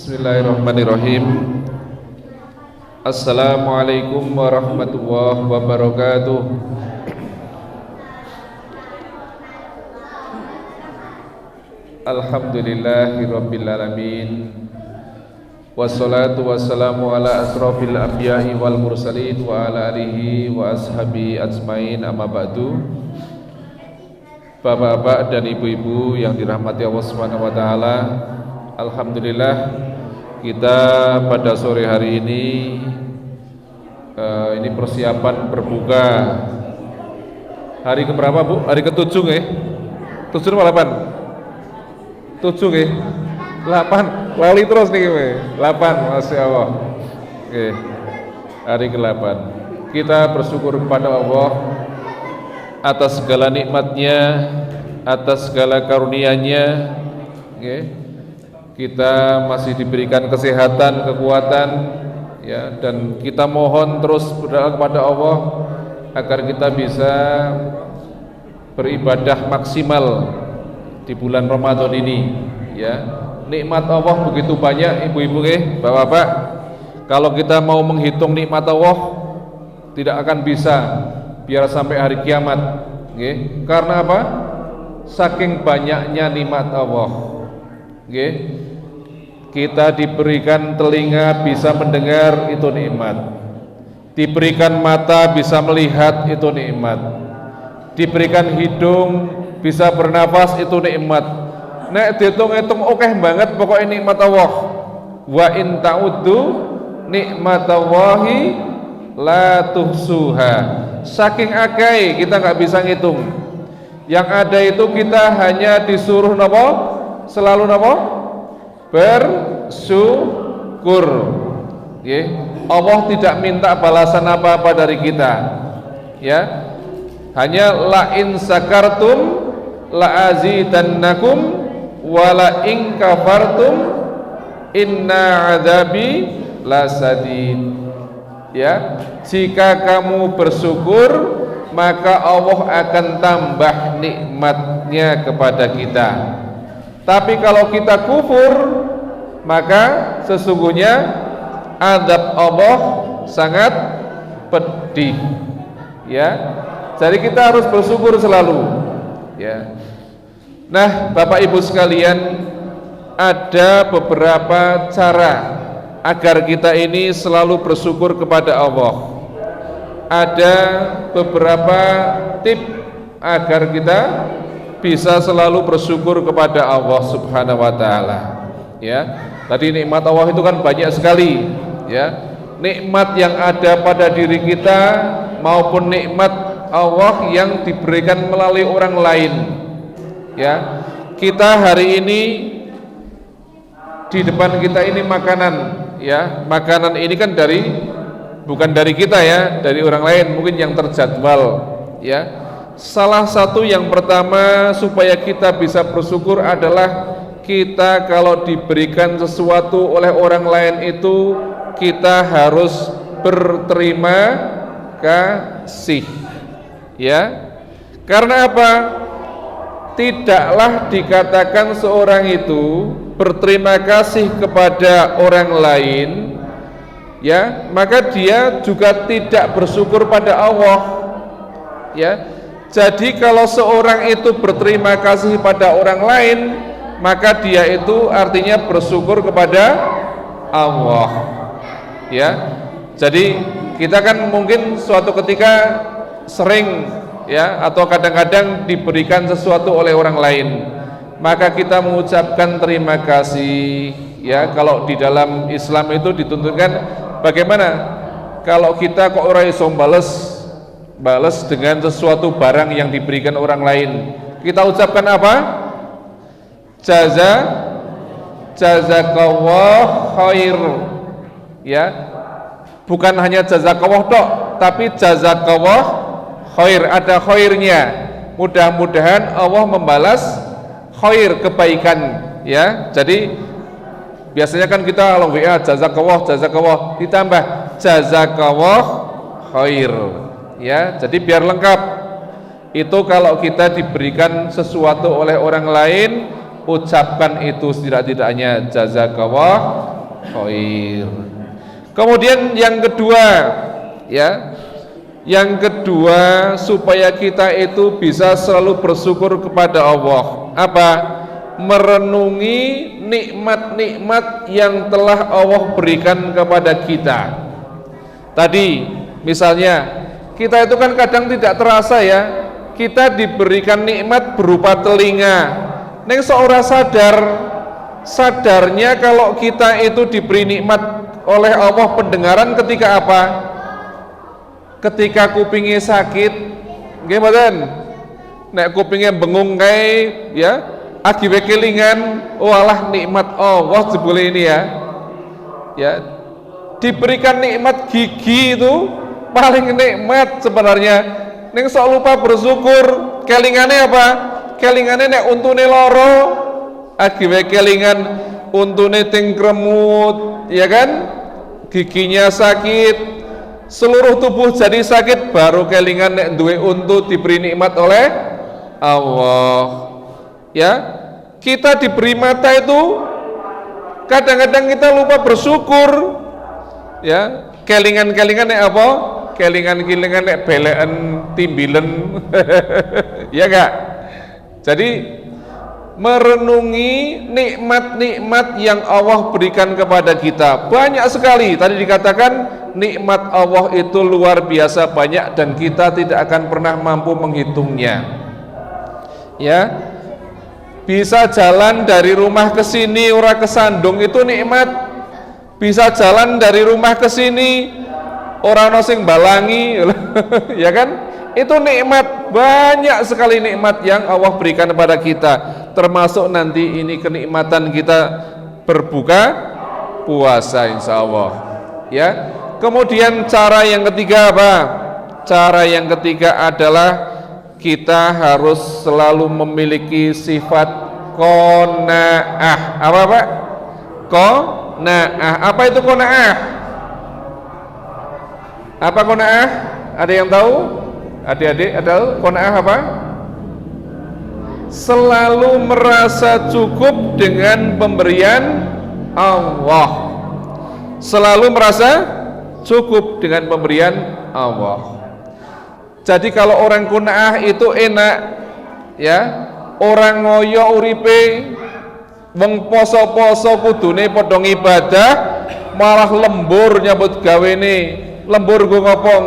Bismillahirrahmanirrahim. Assalamualaikum warahmatullahi wabarakatuh. Alhamdulillahirabbil alamin. Wassalatu wassalamu ala asrofil anbiya'i wal mursalin wa ala alihi wa ashabi ajmain, amma ba'du. Bapak-bapak dan ibu-ibu yang dirahmati Allah Subhanahu wa taala, alhamdulillah kita pada sore hari ini persiapan berbuka hari keberapa, Bu? Hari ke-7 nggih? 7 atau 8? 7 nggih? 8. Lali terus nih, 8, Masya Allah. Oke. Hari ke-8. Kita bersyukur kepada Allah atas segala nikmatnya, atas segala karunia-Nya. Oke. Kita masih diberikan kesehatan, kekuatan, ya, dan kita mohon terus berdoa kepada Allah agar kita bisa beribadah maksimal di bulan Ramadan ini, ya. Nikmat Allah begitu banyak, ibu-ibu, bapak-bapak. Kalau kita mau menghitung nikmat Allah tidak akan bisa biar sampai hari kiamat, karena apa? Saking banyaknya nikmat Allah. Kita diberikan telinga bisa mendengar, itu nikmat. Diberikan mata bisa melihat, itu nikmat. Diberikan hidung bisa bernafas, itu nikmat. Nek dihitung-hitung oke banget pokoknya nikmat Allah. Wa in ta'uddu nikmatallahi la tuhsuha. Saking akeh kita nggak bisa ngitung. Yang ada itu kita hanya disuruh napa? Selalu napa? Bersyukur. Allah tidak minta balasan apa-apa dari kita. Ya. Hanya la in sakartum la azidannakum wala in kafartum inna adzabi lasadid. Ya, jika kamu bersyukur maka Allah akan tambah nikmatnya kepada kita. Tapi kalau kita kufur maka sesungguhnya azab Allah sangat pedih. Ya, jadi kita harus bersyukur selalu. Ya. Nah, Bapak Ibu sekalian, ada beberapa cara agar kita ini selalu bersyukur kepada Allah. Ada beberapa tips agar kita bisa selalu bersyukur kepada Allah Subhanahu wa taala. Ya. Tadi nikmat Allah itu kan banyak sekali, ya. Nikmat yang ada pada diri kita maupun nikmat Allah yang diberikan melalui orang lain. Ya, kita hari ini di depan kita ini makanan, ya, makanan ini kan bukan dari kita, ya, dari orang lain mungkin yang terjadwal, ya. Salah satu yang pertama supaya kita bisa bersyukur adalah kita kalau diberikan sesuatu oleh orang lain itu kita harus berterima kasih, ya. Karena apa? Tidaklah dikatakan seorang itu berterima kasih kepada orang lain, ya, maka dia juga tidak bersyukur pada Allah, ya. Jadi kalau seorang itu berterima kasih pada orang lain, maka dia itu artinya bersyukur kepada Allah, ya. Jadi kita kan mungkin suatu ketika sering, ya, atau kadang-kadang diberikan sesuatu oleh orang lain, maka kita mengucapkan terima kasih, ya. Kalau di dalam Islam itu dituntunkan bagaimana kalau kita kok ora iso balas dengan sesuatu barang yang diberikan orang lain, kita ucapkan apa? Jazakallah khair, ya. Bukan hanya jazakallah tok, tapi jazakallah khair, ada khairnya. Mudah-mudahan Allah membalas khair, kebaikan, ya. Jadi biasanya kan kita kalau WA jazakallah ditambah jazakallah khair, ya. Jadi biar lengkap. Itu kalau kita diberikan sesuatu oleh orang lain, ucapkan itu setidak-tidaknya jazakallah khair. Kemudian yang kedua, ya, yang kedua supaya kita itu bisa selalu bersyukur kepada Allah. Apa? Merenungi nikmat-nikmat yang telah Allah berikan kepada kita. Tadi misalnya kita itu kan kadang tidak terasa ya, kita diberikan nikmat berupa telinga. Neng seorang sadarnya kalau kita itu diberi nikmat oleh Allah pendengaran ketika apa? Ketika kupingnya sakit, gimana? Nek kupingnya bengung kayak ya, akibat kelingan, walah nikmat Allah jebule ini ya. Ya, diberikan nikmat gigi itu paling nikmat sebenarnya. Ning sok lupa bersyukur, kelingannya apa? Kelingannya nek untune loro, akibat kelingan untune tingkremut, ya kan? Giginya sakit, seluruh tubuh jadi sakit, baru kelingan nek duwe untu diberi nikmat oleh Allah. Ya, kita diberi mata itu kadang-kadang kita lupa bersyukur. Ya, kelingan-kelingan nek apa? Kelingan-kelingan nek belekan timbilen. Ya enggak? Jadi merenungi nikmat-nikmat yang Allah berikan kepada kita banyak sekali. Tadi dikatakan nikmat Allah itu luar biasa banyak dan kita tidak akan pernah mampu menghitungnya. Ya, bisa jalan dari rumah ke sini ora kesandung itu nikmat. Bisa jalan dari rumah ke sini orang nosing balangi, ya kan? Itu nikmat, banyak sekali nikmat yang Allah berikan kepada kita, termasuk nanti ini kenikmatan kita berbuka puasa insya Allah. Ya. Kemudian cara yang ketiga apa? Cara yang ketiga adalah kita harus selalu memiliki sifat qanaah. Apa Pak? Qanaah. Apa itu qanaah? Apa qanaah? Ada yang tahu? Adik-adik ada qanaah apa? Selalu merasa cukup dengan pemberian Allah. Selalu merasa cukup dengan pemberian Allah. Jadi kalau orang qanaah itu enak, ya. Orang ngoyo uripe, wong poso-poso kudune padha ibadah, malah lembur nyambut gawene. Lembur go ngopo?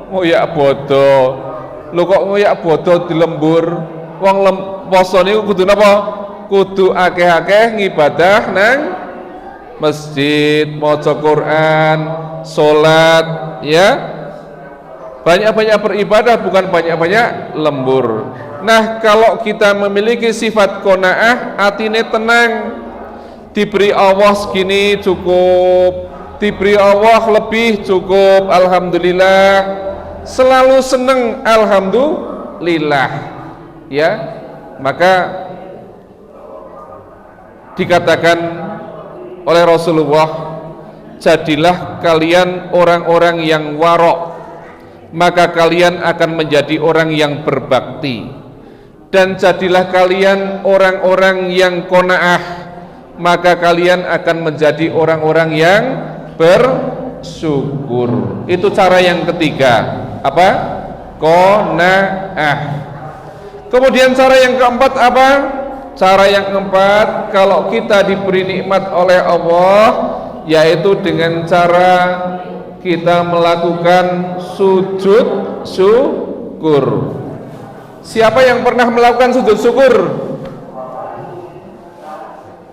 Ngoyak bodo. Lho kok ngoyak bodo di lembur? Wong poso niku kudu napa? Kudu akeh-akeh ngibadah nang masjid, maca Quran, salat, ya. Banyak-banyak beribadah, bukan banyak-banyak lembur. Nah, kalau kita memiliki sifat qanaah, atine tenang. Diberi Allah segini cukup, diberi Allah lebih cukup, alhamdulillah. Selalu senang, alhamdulillah. Ya, maka dikatakan oleh Rasulullah, jadilah kalian orang-orang yang warok, maka kalian akan menjadi orang yang berbakti. Dan jadilah kalian orang-orang yang qanaah, maka kalian akan menjadi orang-orang yang bersyukur. Itu cara yang ketiga. Apa? Qanaah. Kemudian cara yang keempat apa? Cara yang keempat, kalau kita diberi nikmat oleh Allah, yaitu dengan cara kita melakukan sujud syukur. Siapa yang pernah melakukan sujud syukur?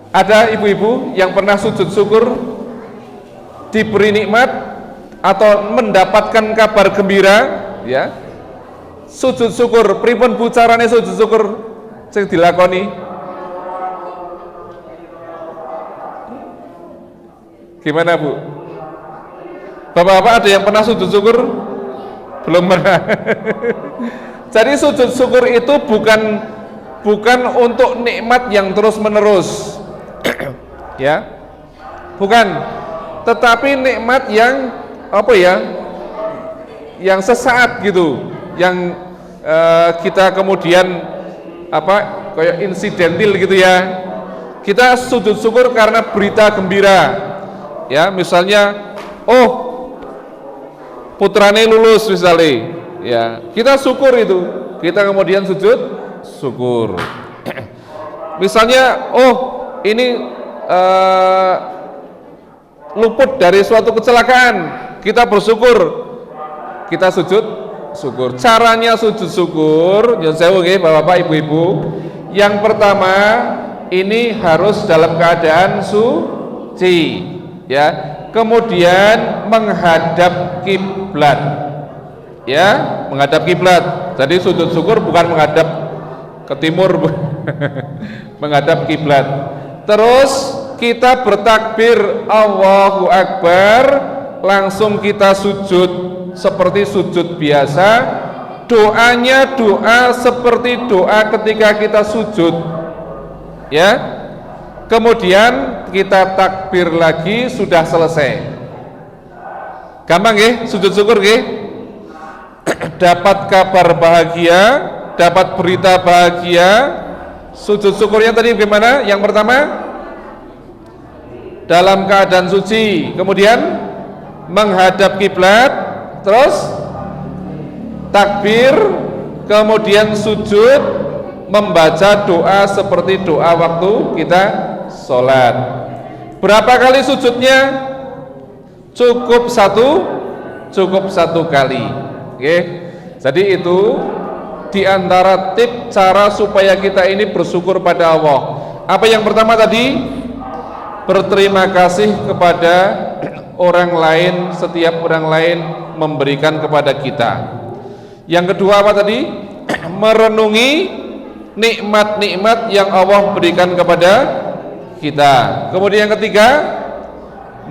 Ada ibu-ibu yang pernah sujud syukur, diberi nikmat atau mendapatkan kabar gembira, ya. Sujud syukur, pripun bu carane sujud syukur sing dilakoni? Gimana bu? Bapak-bapak ada yang pernah sujud syukur? Belum pernah. Jadi sujud syukur itu bukan untuk nikmat yang terus menerus. Ya. Bukan. Tetapi nikmat yang apa ya? Yang sesaat gitu, yang kita kemudian apa? kayak insidental gitu ya. Kita sujud syukur karena berita gembira. Ya, misalnya putrane lulus misalnya. Ya, kita syukur itu. Kita kemudian sujud syukur. Misalnya ini luput dari suatu kecelakaan, kita bersyukur, kita sujud syukur. Caranya sujud syukur, nyuwun sewu nggih Bapak Ibu-ibu. Yang pertama, ini harus dalam keadaan suci, ya. Kemudian menghadap kiblat, ya, menghadap kiblat. Jadi sujud syukur bukan menghadap ke timur, menghadap kiblat. Terus kita bertakbir Allahu Akbar, langsung kita sujud seperti sujud biasa. Doanya doa seperti doa ketika kita sujud, ya. Kemudian kita takbir lagi, sudah selesai. Gampang nggih sujud syukur nggih? Dapat kabar bahagia, dapat berita bahagia. Sujud syukurnya tadi bagaimana? Yang pertama dalam keadaan suci, kemudian menghadap kiblat, terus takbir, kemudian sujud, membaca doa seperti doa waktu kita sholat. Berapa kali sujudnya? Cukup satu kali. Oke. Jadi itu di antara tip cara supaya kita ini bersyukur pada Allah. Apa yang pertama tadi? Berterima kasih kepada orang lain, setiap orang lain memberikan kepada kita. Yang kedua apa tadi? Merenungi nikmat-nikmat yang Allah berikan kepada kita. Kemudian yang ketiga,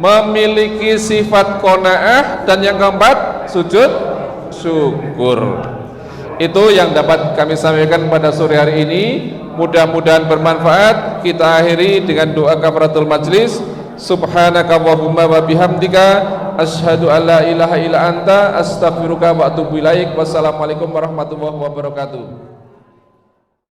memiliki sifat qanaah, dan yang keempat, sujud syukur. Itu yang dapat kami sampaikan pada sore hari ini. Mudah-mudahan bermanfaat. Kita akhiri dengan doa kafaratul majlis. Subhanaka Allahumma wa bihamdika asyhadu an la ilaha illa anta astaghfiruka wa atubu ilaik. Wassalamualaikum warahmatullahi wabarakatuh.